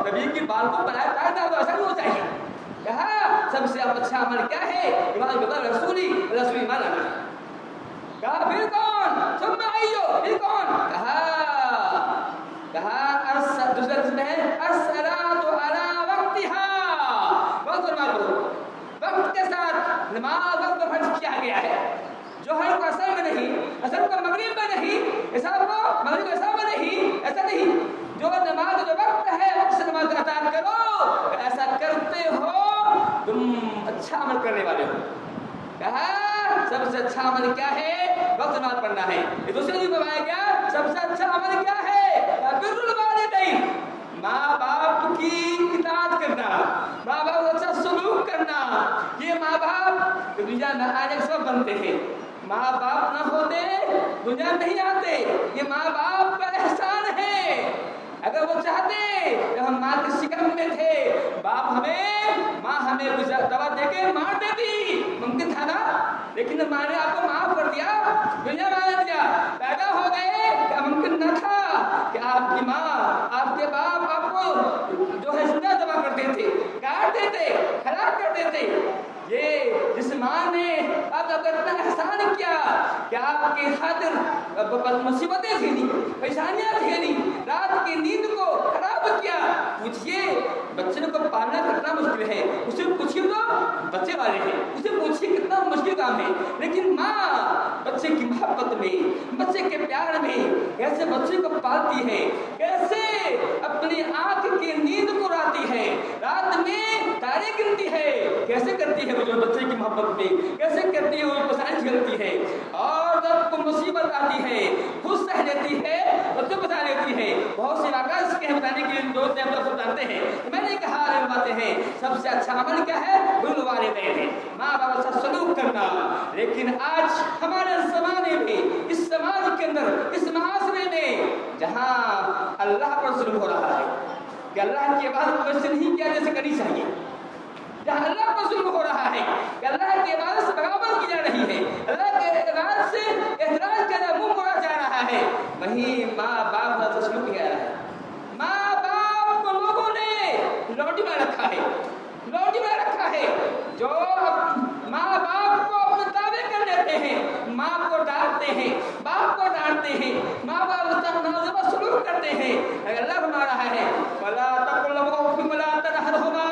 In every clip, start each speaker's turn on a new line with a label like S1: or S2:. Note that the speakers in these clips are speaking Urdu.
S1: نبی کی بال کو بنایا تھا تو ایسا نہیں ہو چاہیے. کہا سب سے اچھا عمل کیا ہے؟ ایمان باللہ رسولی ایمان لانا. کہا پھر کون؟ ثم ایو پھر کون؟ کہا دوسرا قسم ہے الصلاۃ علی وقتها. بہت فرما دو وقت کے ساتھ نماز وقت پر فرض کیا گیا ہے. ظہر کو اثر میں نہیں, اثر کو مغرب میں نہیں, ایسا کو مغرب ایسا میں نہیں, ایسا نہیں. جو نماز جو وقت ہے وقت سے نماز ادا کرو. ایسا کرتے ہو تم اچھا عمل کرنے والے ہو. کہا سب سے اچھا عمل کیا ہے؟ وقت نماز پڑھنا ہے. دوسرے دن بتایا گیا سب سے اچھا عمل کیا ہے؟ بر الوالدین, ماں باپ کی اطاعت کرنا, ماں باپ کا اچھا سلوک کرنا. یہ ماں باپ دنیا میں آنے کے سبب بنتے ہیں. ماں باپ نہ ہوتے دنیا نہیں آتے. یہ ماں باپ کا احسان ہے. اگر وہ چاہتے کہ ہم ماں کے شکم میں تھے, باپ ماں ہمیں دوا دے کے مار دیتی, ممکن تھا نا. لیکن ماں نے آپ کو معاف کر دیا, دنیا میں آنے دیا, پیدا ہو گئے. کیا ممکن نہ تھا کہ آپ کی ماں آپ کے باپ آپ کو جو ہے زندہ دبا کر دیتے, کاٹ دیتے, خراب کر دیتے. یہ جس ماں نے آپ کا اتنا احسان کیا کہ آپ کی خاطر مصیبتیں جھیلی, پریشانیاں جھیلی, رات کی نیند کو خراب کیا. پوچھئے بچے کو پالنا کتنا مشکل ہے. اسے پوچھئے تو بچے والے ہیں, اسے پوچھئے کتنا مشکل کام ہے. لیکن ماں بچے کی محبت میں, بچے کے پیار میں کیسے بچے کو پالتی ہے, کیسے اپنی آنکھ کی نیند کو راتی ہے, رات میں تارے گنتی ہے, کیسے کرتی ہے وہ جو بچے کی محبت میں, کیسے کرتی ہے وہ پسائیں جھیلتی ہے. اور جب کو مصیبت آتی ہے خود سہ لیتی ہے, بچے بتا لیتی ہے. بہت سے واقعات اس کے بتانے کے لیے دوست ہیں سب جانتے ہیں. میں نے کہا باتیں ہیں سب سے اچھا عمل کیا ہے؟ بر الوالدین, ماں باپ سے سلوک کرنا. لیکن آج ہمارے زمانے میں, اس سماج کے اندر, اس معاشرے میں جہاں اللہ پر ظلم ہو رہا ہے کہ اللہ کی عبادت ویسے نہیں کیا جیسے کرنی چاہیے, جہاں اللہ پر ظلم ہو رہا ہے کہ اللہ کی عبادت سے بغاوت کی جا رہی ہے, اللہ کے عبادت سے اعتراض کا منہ موڑا جا رہا ہے, وہیں ماں باپ کا سلوک کیا ہے. ماں باپ کو لوگوں نے لوٹی میں رکھا ہے, لوٹی میں رکھا ہے. جو ماں باپ کو اپنے تابع کر لیتے ہیں, ماں کو ڈانٹتے ہیں, باپ کو ڈانٹتے ہیں, ماں باپ کا نازیبہ سلوک کرتے ہیں. اگر اللہ فرما رہا ہے وَلَا تَقُلْ لَهُمَا وَلَا تَنْهَرْهُمَا,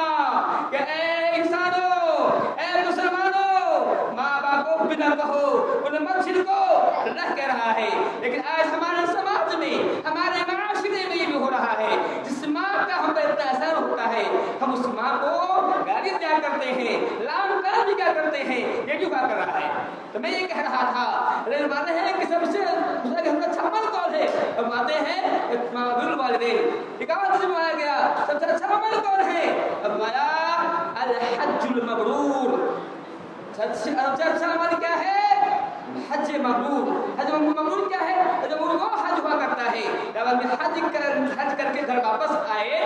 S1: کہ اے انسانوں, اے مسلمانوں, ماں باپ کو بنا کہو, انہیں مت چھڑکو. اللہ کہہ رہا ہے. لیکن آج ہمارے سماج میں, ہمارے معاشرے میں یہ بھی ہو رہا ہے, جس ماں کا ہم پر اتنا اثر ہوتا ہے ہم اس ماں کو گالی دیا کرتے ہیں, لام کام بھی کیا کرتے ہیں. یہ کیوں کر رہا ہے؟ تو میں یہ کہہ رہا تھا لیکن باتیں ہیں کہ سب سے اچھا عمل کون ہے؟ اب باتیں ہیں بر الوالدین. اقامت سے بنایا گیا سب سے اچھا عمل کون ہے؟ اب آیا الحج المبرور. سب سے اچھا عمل کیا ہے؟ حج مبرور. حج مبرور کیا ہے؟ حج مبرور وہ حج ہوا کرتا ہے جب آدمی حج کر کے گھر واپس آئے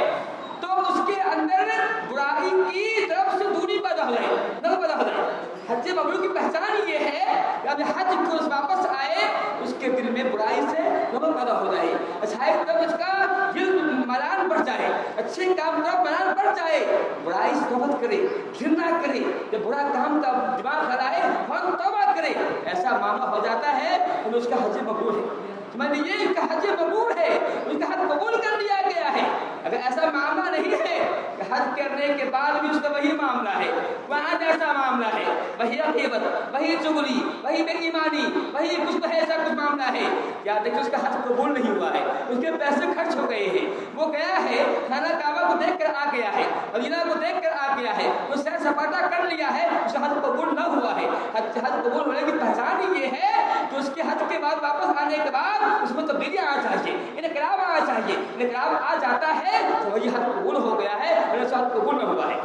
S1: تو اس کے اندر برائی کی طرف سے دوری پیدا ہو جائے, نہ پیدا ہو جائے. حج مبرور کی پہچان یہ ہے کہ اب حج کو واپس آئے اس کے دل میں برائی سے نفرت پیدا ہو جائے, اچھائی کی طرف اس کا دل میلان بڑھ جائے, اچھے کام کی طرف میلان بڑھ جائے, برائی سے نفرت کرے, گھرنا کرے, جب برا کام کا دماغ کھلائے فوراً توبہ کرے. ایسا معاملہ ہو جاتا ہے تو اس کا حج مبرور ہے. میں نے یہ اس کا حج مبرور ہے, اس کا حج قبول کر لیا گیا ہے. اگر ایسا معاملہ نہیں ہے کہ حج کرنے کے بعد بھی اس کا وہی معاملہ ہے, وہاں جیسا معاملہ ہے, وہی غیبت, وہی چغلی, وہی بے ایمانی, وہی کچھ ایسا کچھ معاملہ ہے, یاد ہے کہ اس کا حج قبول نہیں ہوا ہے, اس کے پیسے خرچ ہو گئے ہیں, وہ گیا ہے خانہ کعبہ کو دیکھ کر آ گیا ہے, مدینہ کو دیکھ کر آ گیا ہے, وہ سیر سپاٹا کر لیا ہے, اس کا حج قبول نہ ہوا ہے. حج قبول ہونے کی پہچان ہی یہ ہے کہ اس کے حج کے بعد واپس آنے کے بعد اس میں تبدیلیاں آنا چاہیے, انقلاب آنا چاہیے. انقلاب آ جاتا ہے تو وہی حج قبول ہو گیا ہے, حج قبول نہ ہوا ہے.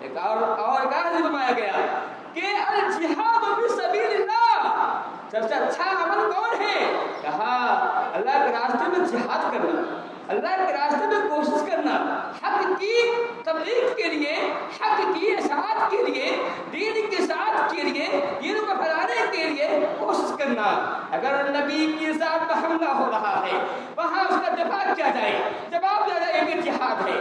S1: ایک اور حدیث فرمایا گیا کہ الجہاد فی سبیل اللہ, سب سے اچھا عمل کون ہے؟ کہا اللہ کے راستے میں جہاد کرنا, اللہ کے راستے میں کوشش کرنا, حق کی تبلیغ کے لیے, حق کی اشاعت کے لیے, دین کے ساتھ کے لیے, دین کو پھیلانے کے لیے کوشش کرنا. اگر نبی کی ذات پر حملہ ہو رہا ہے وہاں اس کا دفاع کیا جائے, جواب دیا جائے کہ جہاد ہے.